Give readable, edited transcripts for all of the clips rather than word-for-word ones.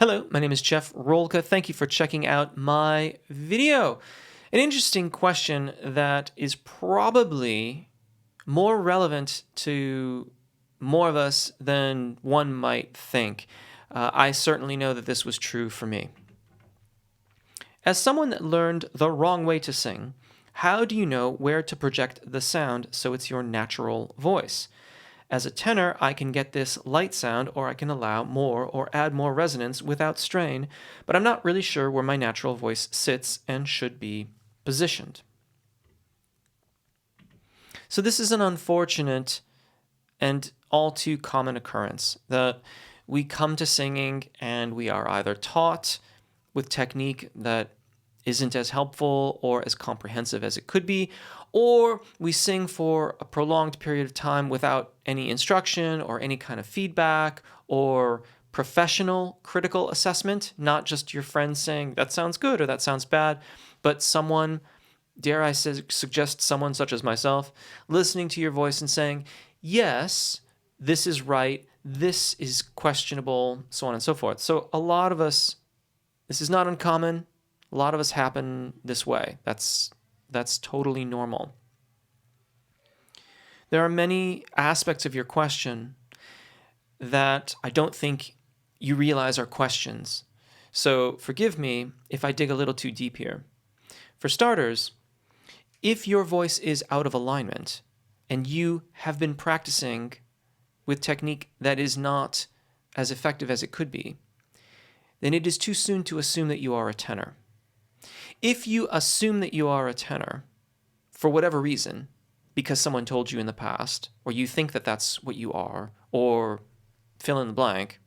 Hello, my name is Jeff Rolka. Thank you for checking out my video. An interesting question that is probably more relevant to more of us than one might think. I certainly know that this was true for me. As someone that learned the wrong way to sing, how do you know where to project the sound so it's your natural voice? As a tenor, I can get this light sound, or I can allow more or add more resonance without strain, but I'm not really sure where my natural voice sits and should be positioned. So this is an unfortunate and all too common occurrence that we come to singing and we are either taught with technique that isn't as helpful or as comprehensive as it could be, or we sing for a prolonged period of time without any instruction or any kind of feedback or professional critical assessment, not just your friends saying, that sounds good or that sounds bad, but someone, dare I suggest someone such as myself, listening to your voice and saying, yes, this is right, this is questionable, so on and so forth. So a lot of us, this is not uncommon. A lot of us happen this way. That's totally normal. There are many aspects of your question that I don't think you realize are questions. So forgive me if I dig a little too deep here. For starters, if your voice is out of alignment and you have been practicing with technique that is not as effective as it could be, then it is too soon to assume that you are a tenor. If you assume that you are a tenor, for whatever reason, because someone told you in the past, or you think that that's what you are, or fill in the blank,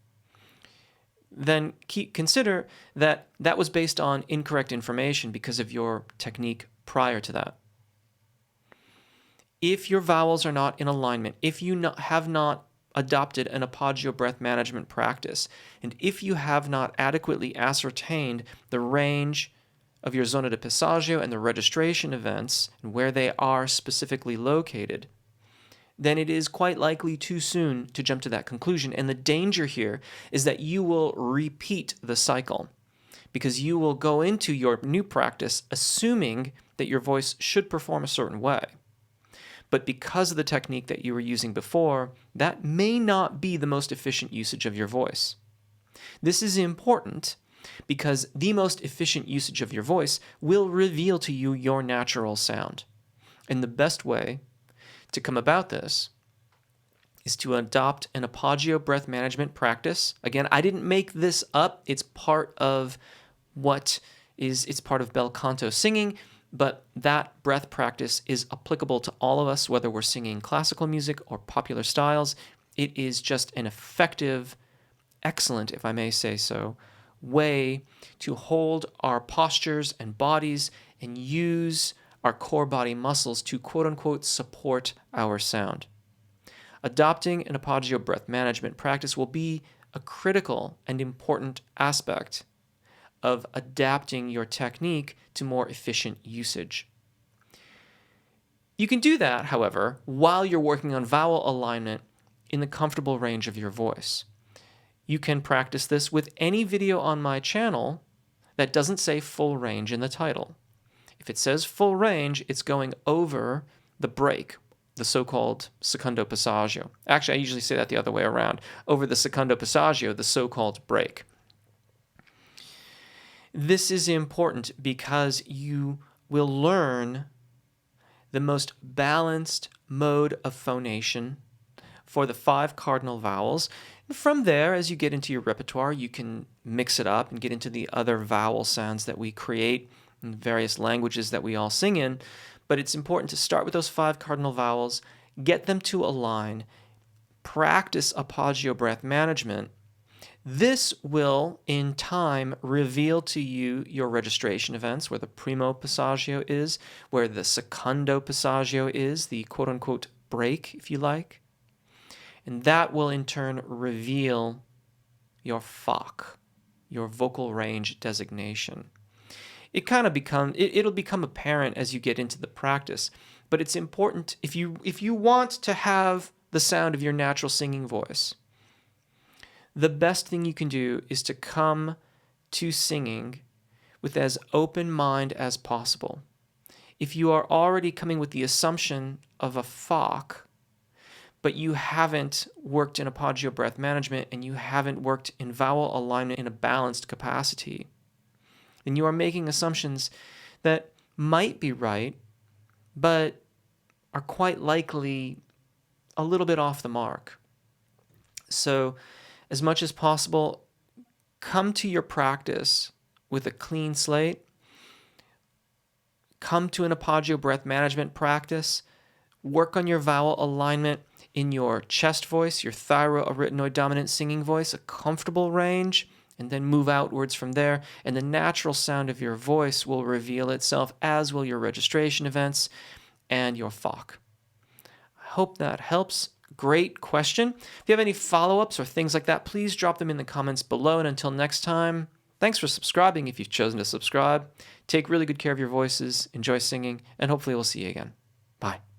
then consider that that was based on incorrect information because of your technique prior to that. If your vowels are not in alignment, if you have not adopted an arpeggio breath management practice, and if you have not adequately ascertained the range of your zona de passaggio and the registration events and where they are specifically located, then it is quite likely too soon to jump to that conclusion. And the danger here is that you will repeat the cycle because you will go into your new practice assuming that your voice should perform a certain way. But because of the technique that you were using before, that may not be the most efficient usage of your voice. This is important because the most efficient usage of your voice will reveal to you your natural sound. And the best way to come about this is to adopt an arpeggio breath management practice. Again, I didn't make this up. It's part of it's part of bel canto singing, but that breath practice is applicable to all of us, whether we're singing classical music or popular styles. It is just an effective, excellent, if I may say so, way to hold our postures and bodies and use our core body muscles to quote-unquote support our sound. Adopting an arpeggio breath management practice will be a critical and important aspect of adapting your technique to more efficient usage. You can do that, however, while you're working on vowel alignment in the comfortable range of your voice. You can practice this with any video on my channel that doesn't say full range in the title. If it says full range, it's going over the break, the so-called secondo passaggio. Actually, I usually say that the other way around. Over the secondo passaggio, the so-called break. This is important because you will learn the most balanced mode of phonation for the 5 cardinal vowels. From there, as you get into your repertoire, you can mix it up and get into the other vowel sounds that we create in various languages that we all sing in. But it's important to start with those 5 cardinal vowels, get them to align, practice arpeggio breath management. This will, in time, reveal to you your registration events, where the primo passaggio is, where the secondo passaggio is, the quote-unquote break, if you like. And that will in turn reveal your FOC, your vocal range designation. It'll become apparent as you get into the practice, but it's important if you want to have the sound of your natural singing voice, the best thing you can do is to come to singing with as open mind as possible. If you are already coming with the assumption of a FOC, but you haven't worked in apogeo breath management and you haven't worked in vowel alignment in a balanced capacity, then you are making assumptions that might be right, but are quite likely a little bit off the mark. So, as much as possible, come to your practice with a clean slate. Come to an apogeo breath management practice. Work on your vowel alignment in your chest voice, your thyroarytenoid dominant singing voice, a comfortable range, and then move outwards from there. And the natural sound of your voice will reveal itself, as will your registration events and your FOC. I hope that helps. Great question. If you have any follow-ups or things like that, please drop them in the comments below. And until next time, thanks for subscribing if you've chosen to subscribe. Take really good care of your voices, enjoy singing, and hopefully we'll see you again. Bye.